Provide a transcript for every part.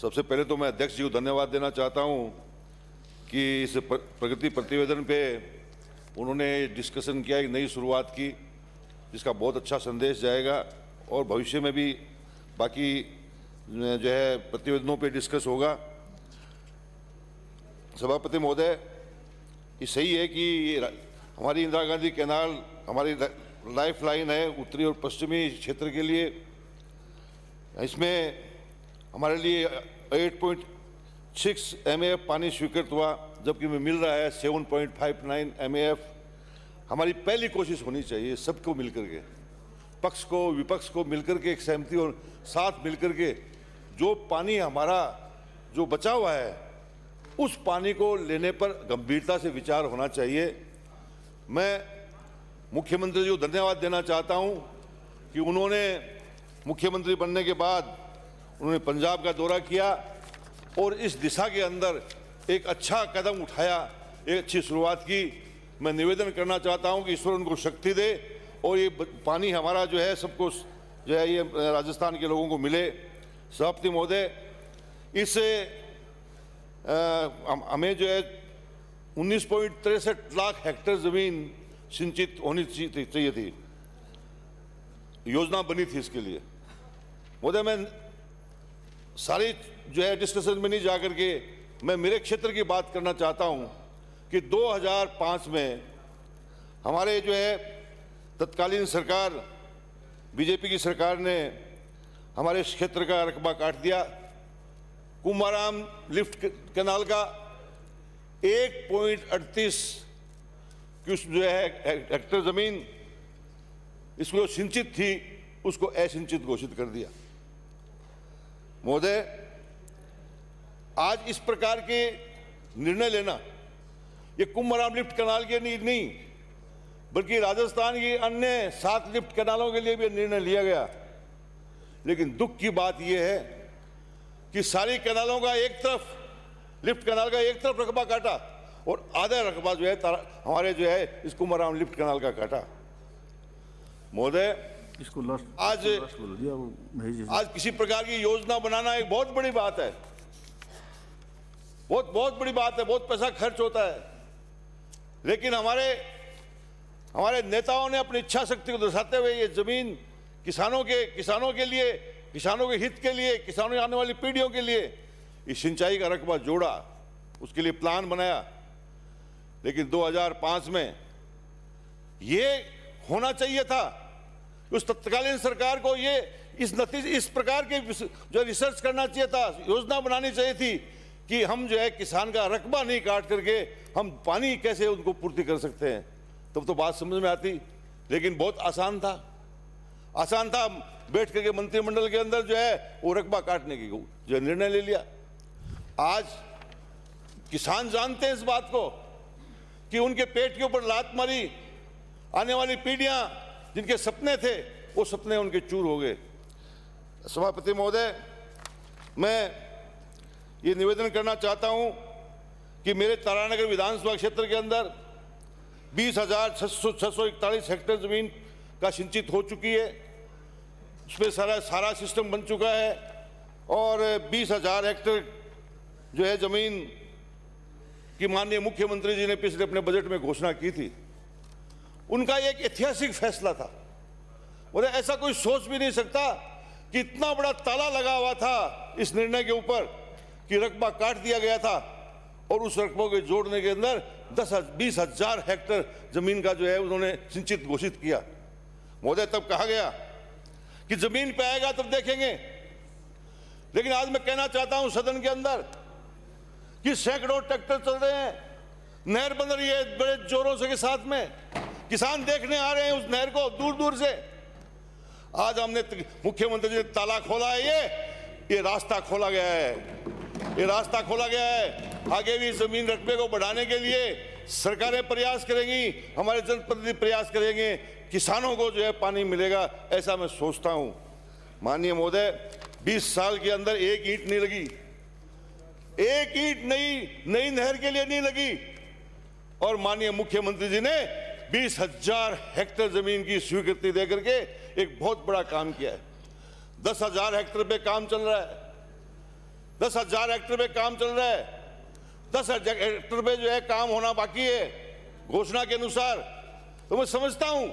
सबसे पहले तो मैं अध्यक्ष जी को धन्यवाद देना चाहता हूं कि इस प्रगति प्रतिवेदन पे उन्होंने डिस्कशन किया, एक नई शुरुआत की, जिसका बहुत अच्छा संदेश जाएगा और भविष्य में भी बाकी जो है प्रतिवेदनों पे डिस्कस होगा। सभापति महोदय, ये सही है कि हमारी इंदिरा गांधी कैनाल हमारी लाइफ लाइन है उत्तरी और पश्चिमी क्षेत्र के लिए। इसमें हमारे लिए 8.6 MAF पानी स्वीकृत हुआ, जबकि में मिल रहा है 7.59 MAF। हमारी पहली कोशिश होनी चाहिए सबको मिलकर के, पक्ष को विपक्ष को मिलकर के एक सहमति और साथ मिलकर के जो पानी हमारा जो बचा हुआ है उस पानी को लेने पर गंभीरता से विचार होना चाहिए। मैं मुख्यमंत्री जी को धन्यवाद देना चाहता हूं कि उन्होंने मुख्यमंत्री बनने के बाद उन्होंने पंजाब का दौरा किया और इस दिशा के अंदर एक अच्छा कदम उठाया, एक अच्छी शुरुआत की। मैं निवेदन करना चाहता हूं कि ईश्वर उनको शक्ति दे और ये पानी हमारा जो है सबको जो है ये राजस्थान के लोगों को मिले। सभापति महोदय, इससे हमें जो है 19.63 लाख हेक्टेयर जमीन सिंचित होनी चाहिए थी, योजना बनी थी इसके लिए। महोदय, मैं सारी जो है डिस्कशन में नहीं जाकर के मैं मेरे क्षेत्र की बात करना चाहता हूं कि 2005 में हमारे जो है तत्कालीन सरकार बीजेपी की सरकार ने हमारे इस क्षेत्र का रकबा काट दिया। कुंभाराम लिफ्ट कैनाल का 1.38 जो है हेक्टेयर जमीन इसको सिंचित थी उसको असिंचित घोषित कर दिया। महोदय, आज इस प्रकार के निर्णय लेना ये कुंभाराम लिफ्ट कैनाल के लिए नहीं बल्कि राजस्थान की अन्य 7 लिफ्ट कैनालों के लिए भी निर्णय लिया गया। लेकिन दुख की बात यह है कि सारी कैनालों का एक तरफ लिफ्ट कैनाल का एक तरफ रकबा काटा और आधा रकबा जो है हमारे जो है इस कुंभाराम लिफ्ट कैनाल का काटा। महोदय, आज किसी प्रकार की योजना बनाना एक बहुत बड़ी बात है, बहुत बड़ी बात है, बहुत पैसा खर्च होता है। लेकिन हमारे नेताओं ने अपनी इच्छा शक्ति को दर्शाते हुए ये जमीन किसानों के लिए, किसानों के हित के लिए, किसानों की आने वाली पीढ़ियों के लिए इस सिंचाई का रकबा जोड़ा, उसके लिए प्लान बनाया। लेकिन 2005 में ये होना चाहिए था, उस तत्कालीन सरकार को ये इस प्रकार के जो रिसर्च करना चाहिए था, योजना बनानी चाहिए थी कि हम जो है किसान का रकबा नहीं काट करके हम पानी कैसे उनको पूर्ति कर सकते हैं। तब तो बात समझ में आती। लेकिन बहुत आसान था बैठ करके मंत्रिमंडल के अंदर जो है वो रकबा काटने की जो निर्णय ले लिया। आज किसान जानते हैं इस बात को कि उनके पेट के ऊपर लात मारी, आने वाली पीढ़ियां जिनके सपने थे वो सपने उनके चूर हो गए। सभापति महोदय, मैं ये निवेदन करना चाहता हूं कि मेरे तारानगर विधानसभा क्षेत्र के अंदर 20,641 हेक्टेयर जमीन का सिंचित हो चुकी है, उसमें सारा सिस्टम बन चुका है और 20,000 हेक्टेयर जो है जमीन की माननीय मुख्यमंत्री जी ने पिछले अपने बजट में घोषणा की थी। उनका एक ऐतिहासिक फैसला था। और ऐसा कोई सोच भी नहीं सकता कि इतना बड़ा ताला लगा हुआ था इस निर्णय के ऊपर कि रकबा काट दिया गया था और उस रकबों के जोड़ने के अंदर 20,000 हेक्टेयर जमीन का जो है उन्होंने सिंचित घोषित किया। महोदय, तब कहा गया कि जमीन पे आएगा तब देखेंगे। लेकिन आज मैं कहना चाहता हूं सदन के अंदर कि सैकड़ों ट्रैक्टर चल रहे हैं, नहर बन रही है बड़े जोरों से के साथ में, किसान देखने आ रहे हैं उस नहर को दूर दूर से। आज हमने मुख्यमंत्री जी ने ताला खोला है, ये रास्ता खोला गया है, ये रास्ता खोला गया है। आगे भी जमीन रकबे को बढ़ाने के लिए सरकारें प्रयास करेंगी, हमारे जनप्रतिनिधि प्रयास करेंगे, किसानों को जो है पानी मिलेगा, ऐसा मैं सोचता हूं। माननीय महोदय, 20 साल के अंदर एक ईंट नहीं लगी, एक ईंट नई नहर के लिए नहीं लगी और माननीय मुख्यमंत्री जी ने 20,000 हेक्टेयर जमीन की स्वीकृति देकर के एक बहुत बड़ा काम किया है। 10,000 हेक्टेयर पे काम चल रहा है। 10,000 हेक्टेयर पे काम चल रहा है, 10,000 हेक्टेयर पे जो है काम होना बाकी है घोषणा के अनुसार। तो मैं समझता हूं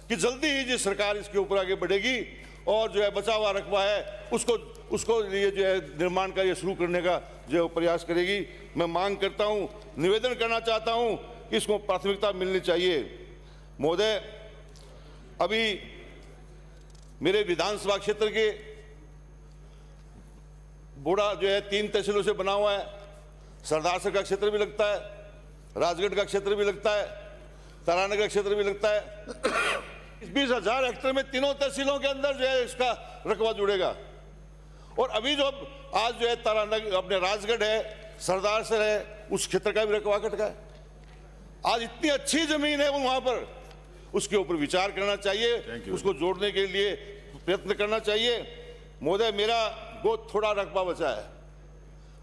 कि जल्दी ही जो सरकार इसके ऊपर आगे बढ़ेगी और जो है बचा हुआ रकबा है उसको ये जो है निर्माण कार्य शुरू करने का जो है प्रयास करेगी। मैं मांग करता हूं, निवेदन करना चाहता हूं कि इसको प्राथमिकता मिलनी चाहिए। महोदय, अभी मेरे विधानसभा क्षेत्र के बोड़ा जो है 3 तहसीलों से बना हुआ है। सरदारसर का क्षेत्र भी लगता है, राजगढ़ का क्षेत्र भी लगता है, तारानगर का क्षेत्र भी लगता है। 20,000 हेक्टेयर में तीनों तहसीलों के अंदर जो है इसका रकबा जुड़ेगा। और अभी जो आज जो है तारानगर अपने राजगढ़ है, सरदारसर है, उस क्षेत्र का भी रकबा कट गया है। आज इतनी अच्छी जमीन है वहां पर, उसके ऊपर विचार करना चाहिए, उसको जोड़ने के लिए प्रयत्न करना चाहिए। महोदय, मेरा बहुत थोड़ा रकबा बचा है,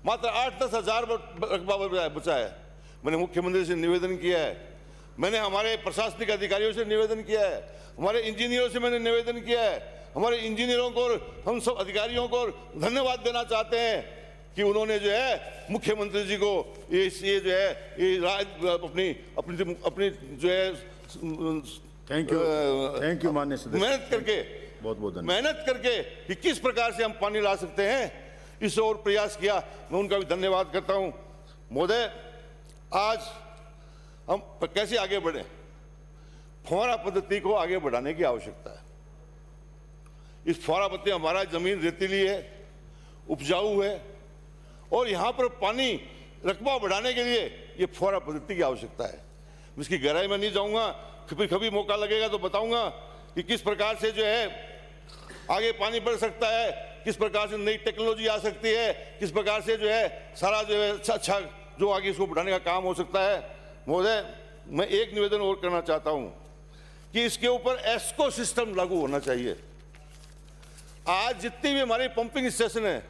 मात्र 8-10 हजार रकबा बचा है। मैंने मुख्यमंत्री से निवेदन किया है, मैंने हमारे प्रशासनिक अधिकारियों से निवेदन किया है, हमारे इंजीनियरों से मैंने निवेदन किया है। हमारे इंजीनियरों को, हम सब अधिकारियों को धन्यवाद देना चाहते हैं कि उन्होंने जो है मुख्यमंत्री जी को ये जो है ये अपनी जो है थैंक यू माननीय सदस्य, मेहनत करके कि किस प्रकार से हम पानी ला सकते हैं, इस और प्रयास किया। मैं उनका भी धन्यवाद करता हूं। महोदय, आज हम कैसे आगे बढ़े? फुहारा पद्धति को आगे बढ़ाने की आवश्यकता है। इस फुहारा पद्धति, हमारा जमीन रेतीली है, उपजाऊ है और यहां पर पानी रकबा बढ़ाने के लिए ये फुहारा पद्धति की आवश्यकता है। इसकी गहराई में नहीं जाऊंगा, कभी मौका लगेगा तो बताऊंगा कि किस प्रकार से जो है आगे पानी बढ़ सकता है, किस प्रकार से नई टेक्नोलॉजी आ सकती है, किस प्रकार से जो है सारा जो है अच्छा जो आगे इसको बढ़ाने का काम हो सकता है। महोदय, मैं एक निवेदन और करना चाहता हूं कि इसके ऊपर एस्को सिस्टम लागू होना चाहिए। आज जितनी भी हमारी पंपिंग स्टेशन है,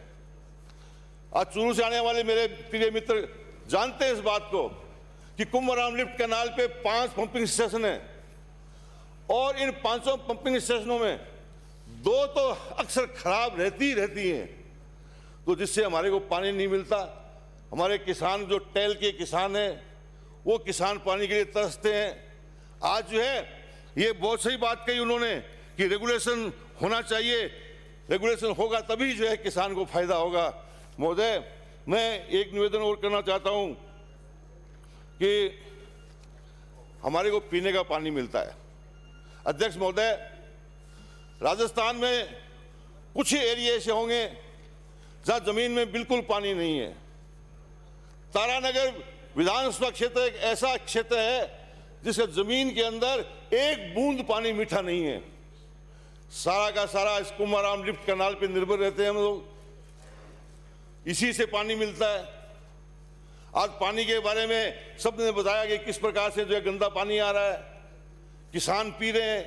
आज चूरू से आने वाले मेरे प्रिय मित्र जानते हैं इस बात को कि कुंभराम लिफ्ट कैनाल पे 5 पंपिंग स्टेशन है और इन 5 पंपिंग स्टेशनों में 2 तो अक्सर खराब रहती हैं, तो जिससे हमारे को पानी नहीं मिलता। हमारे किसान जो टेल के किसान हैं वो किसान पानी के लिए तरसते हैं। आज जो है ये बहुत सही बात कही उन्होंने कि रेगुलेशन होना चाहिए, रेगुलेशन होगा तभी जो है किसान को फायदा होगा। महोदय, मैं एक निवेदन और करना चाहता हूं कि हमारे को पीने का पानी मिलता है। अध्यक्ष महोदय, राजस्थान में कुछ ही एरिया ऐसे होंगे जहां जमीन में बिल्कुल पानी नहीं है। तारानगर विधानसभा क्षेत्र एक ऐसा क्षेत्र है जिसका जमीन के अंदर एक बूंद पानी मीठा नहीं है। सारा का सारा इस कुंभराम लिफ्ट कैनाल पे निर्भर रहते हैं हम लोग, इसी से पानी मिलता है। आज पानी के बारे में सबने बताया कि किस प्रकार से जो है गंदा पानी आ रहा है, किसान पी रहे हैं,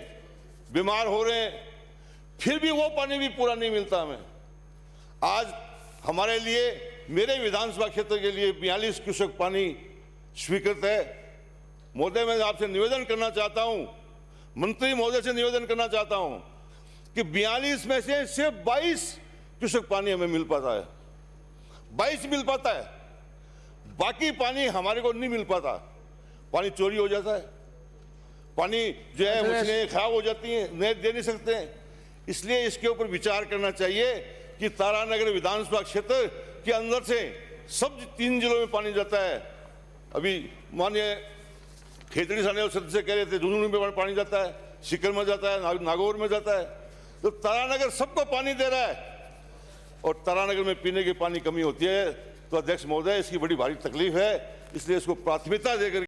बीमार हो रहे हैं, फिर भी वो पानी भी पूरा नहीं मिलता हमें। आज हमारे लिए, मेरे विधानसभा क्षेत्र के लिए 42 क्यूसेक पानी स्वीकृत है। महोदय, मैं आपसे निवेदन करना चाहता हूं, मंत्री महोदय से निवेदन करना चाहता हूं कि 42 में से सिर्फ 22 क्यूसेक पानी हमें मिल पाता है, 22 मिल पाता है, बाकी पानी हमारे को नहीं मिल पाता। पानी चोरी हो जाता है, पानी जो है मशीनें खराब हो जाती हैं, नहीं दे नहीं सकते हैं। इसलिए इसके ऊपर विचार करना चाहिए कि तारानगर विधानसभा क्षेत्र के अंदर से सब 3 जिलों में पानी जाता है। अभी मानिए खेतड़ी साने से कह रहे थे झुंझुनू में पानी जाता है, सीकर में जाता है, नागौर में जाता है, तो तारानगर सबको पानी दे रहा है और तारानगर में पीने की पानी कमी होती है। तो अध्यक्ष महोदय, इसकी बड़ी भारी तकलीफ है, इसलिए इसको प्राथमिकता देकर